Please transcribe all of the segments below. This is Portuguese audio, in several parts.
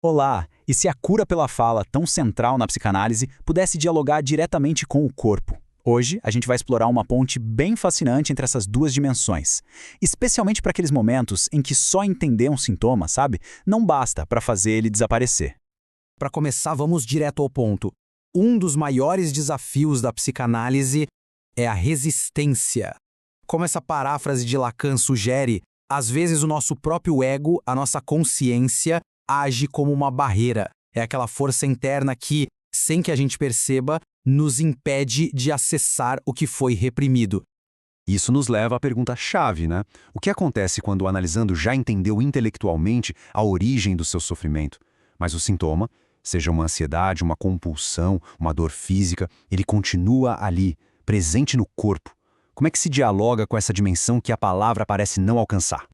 Olá! E se a cura pela fala, tão central na psicanálise, pudesse dialogar diretamente com o corpo? Hoje, a gente vai explorar uma ponte bem fascinante entre essas duas dimensões, especialmente para aqueles momentos em que só entender um sintoma, sabe, não basta para fazer ele desaparecer. Para começar, vamos direto ao ponto. Um dos maiores desafios da psicanálise é a resistência. Como essa paráfrase de Lacan sugere, às vezes o nosso próprio ego, a nossa consciência, age como uma barreira. É aquela força interna que, sem que a gente perceba, nos impede de acessar o que foi reprimido. Isso nos leva à pergunta-chave, né? O que acontece quando o analisando já entendeu intelectualmente a origem do seu sofrimento, mas o sintoma, seja uma ansiedade, uma compulsão, uma dor física, ele continua ali, presente no corpo. Como é que se dialoga com essa dimensão que a palavra parece não alcançar?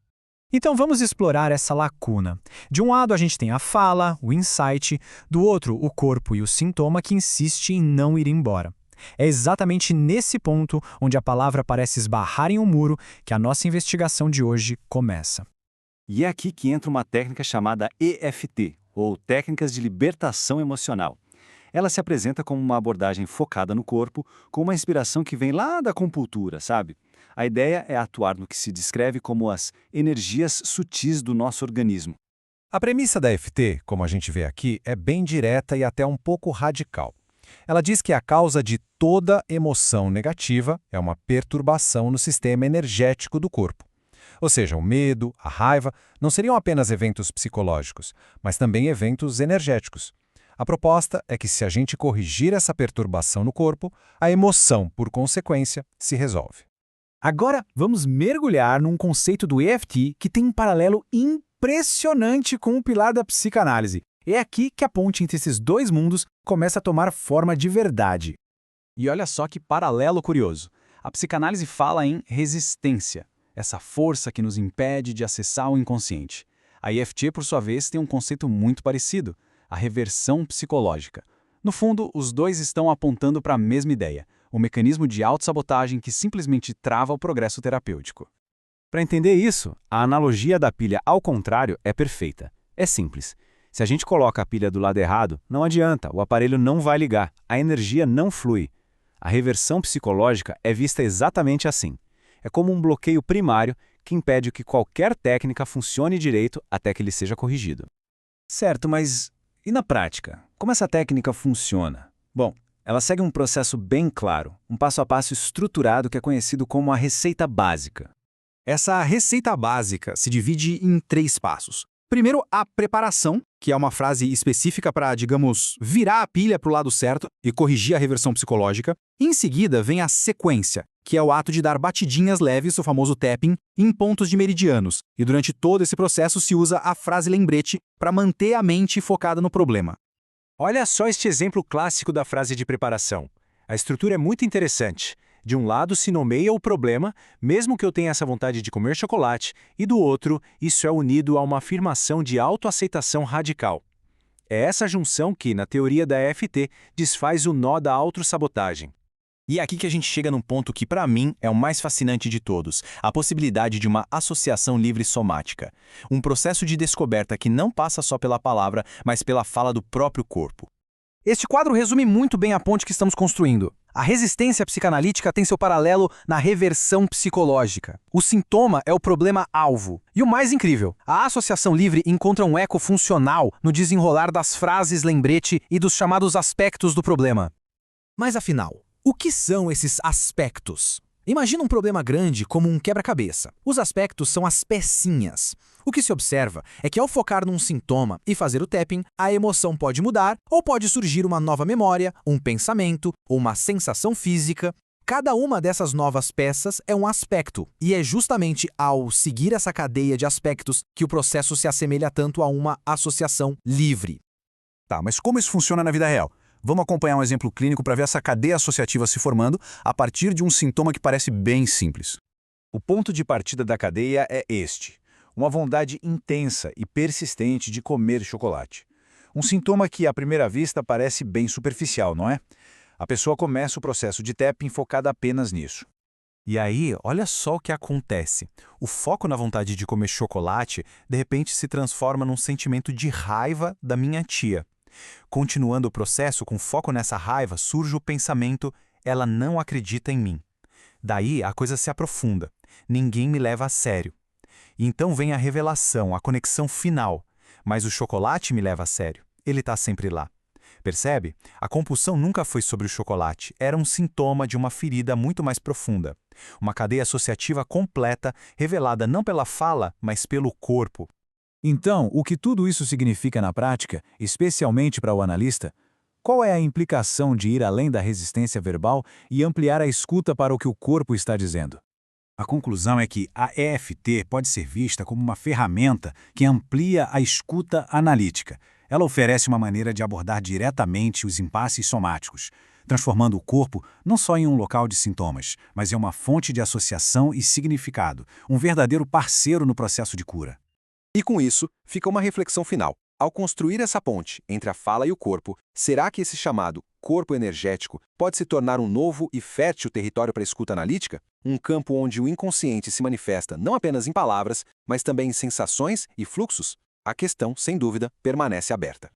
Então vamos explorar essa lacuna. De um lado a gente tem a fala, o insight, do outro o corpo e o sintoma que insiste em não ir embora. É exatamente nesse ponto onde a palavra parece esbarrar em um muro que a nossa investigação de hoje começa. E é aqui que entra uma técnica chamada EFT, ou Técnicas de Libertação Emocional. Ela se apresenta como uma abordagem focada no corpo, com uma inspiração que vem lá da acupuntura, sabe? A ideia é atuar no que se descreve como as energias sutis do nosso organismo. A premissa da EFT, como a gente vê aqui, é bem direta e até um pouco radical. Ela diz que a causa de toda emoção negativa é uma perturbação no sistema energético do corpo. Ou seja, o medo, a raiva, não seriam apenas eventos psicológicos, mas também eventos energéticos. A proposta é que se a gente corrigir essa perturbação no corpo, a emoção, por consequência, se resolve. Agora vamos mergulhar num conceito do EFT que tem um paralelo impressionante com o pilar da psicanálise. É aqui que a ponte entre esses dois mundos começa a tomar forma de verdade. E olha só que paralelo curioso. A psicanálise fala em resistência, essa força que nos impede de acessar o inconsciente. A EFT, por sua vez, tem um conceito muito parecido, a reversão psicológica. No fundo, os dois estão apontando para a mesma ideia, o mecanismo de autossabotagem que simplesmente trava o progresso terapêutico. Para entender isso, a analogia da pilha ao contrário é perfeita. É simples. Se a gente coloca a pilha do lado errado, não adianta, o aparelho não vai ligar, a energia não flui. A reversão psicológica é vista exatamente assim. É como um bloqueio primário que impede que qualquer técnica funcione direito até que ele seja corrigido. Certo, mas e na prática? Como essa técnica funciona? Bom, ela segue um processo bem claro, um passo a passo estruturado que é conhecido como a receita básica. Essa receita básica se divide em 3 passos. Primeiro, a preparação, que é uma frase específica para, digamos, virar a pilha para o lado certo e corrigir a reversão psicológica. Em seguida, vem a sequência, que é o ato de dar batidinhas leves, o famoso tapping, em pontos de meridianos. E durante todo esse processo se usa a frase lembrete para manter a mente focada no problema. Olha só este exemplo clássico da frase de preparação. A estrutura é muito interessante. De um lado se nomeia o problema, mesmo que eu tenha essa vontade de comer chocolate, e do outro, isso é unido a uma afirmação de autoaceitação radical. É essa junção que, na teoria da EFT, desfaz o nó da autossabotagem. E é aqui que a gente chega num ponto que, para mim, é o mais fascinante de todos, a possibilidade de uma associação livre somática. Um processo de descoberta que não passa só pela palavra, mas pela fala do próprio corpo. Este quadro resume muito bem a ponte que estamos construindo. A resistência psicanalítica tem seu paralelo na reversão psicológica. O sintoma é o problema-alvo. E o mais incrível, a associação livre encontra um eco funcional no desenrolar das frases lembrete e dos chamados aspectos do problema. Mas afinal, o que são esses aspectos? Imagina um problema grande como um quebra-cabeça. Os aspectos são as pecinhas. O que se observa é que ao focar num sintoma e fazer o tapping, a emoção pode mudar ou pode surgir uma nova memória, um pensamento ou uma sensação física. Cada uma dessas novas peças é um aspecto, e é justamente ao seguir essa cadeia de aspectos que o processo se assemelha tanto a uma associação livre. Tá, mas como isso funciona na vida real? Vamos acompanhar um exemplo clínico para ver essa cadeia associativa se formando a partir de um sintoma que parece bem simples. O ponto de partida da cadeia é este: uma vontade intensa e persistente de comer chocolate. Um sintoma que, à primeira vista, parece bem superficial, não é? A pessoa começa o processo de tapping focada apenas nisso. E aí, olha só o que acontece. O foco na vontade de comer chocolate, de repente se transforma num sentimento de raiva da minha tia. Continuando o processo, com foco nessa raiva, surge o pensamento: ela não acredita em mim. Daí a coisa se aprofunda. Ninguém me leva a sério. E então vem a revelação, a conexão final. Mas o chocolate me leva a sério. Ele está sempre lá. Percebe? A compulsão nunca foi sobre o chocolate. Era um sintoma de uma ferida muito mais profunda. Uma cadeia associativa completa, revelada não pela fala, mas pelo corpo. Então, o que tudo isso significa na prática, especialmente para o analista? Qual é a implicação de ir além da resistência verbal e ampliar a escuta para o que o corpo está dizendo? A conclusão é que a EFT pode ser vista como uma ferramenta que amplia a escuta analítica. Ela oferece uma maneira de abordar diretamente os impasses somáticos, transformando o corpo não só em um local de sintomas, mas em uma fonte de associação e significado, um verdadeiro parceiro no processo de cura. E com isso, fica uma reflexão final. Ao construir essa ponte entre a fala e o corpo, será que esse chamado corpo energético pode se tornar um novo e fértil território para a escuta analítica? Um campo onde o inconsciente se manifesta não apenas em palavras, mas também em sensações e fluxos? A questão, sem dúvida, permanece aberta.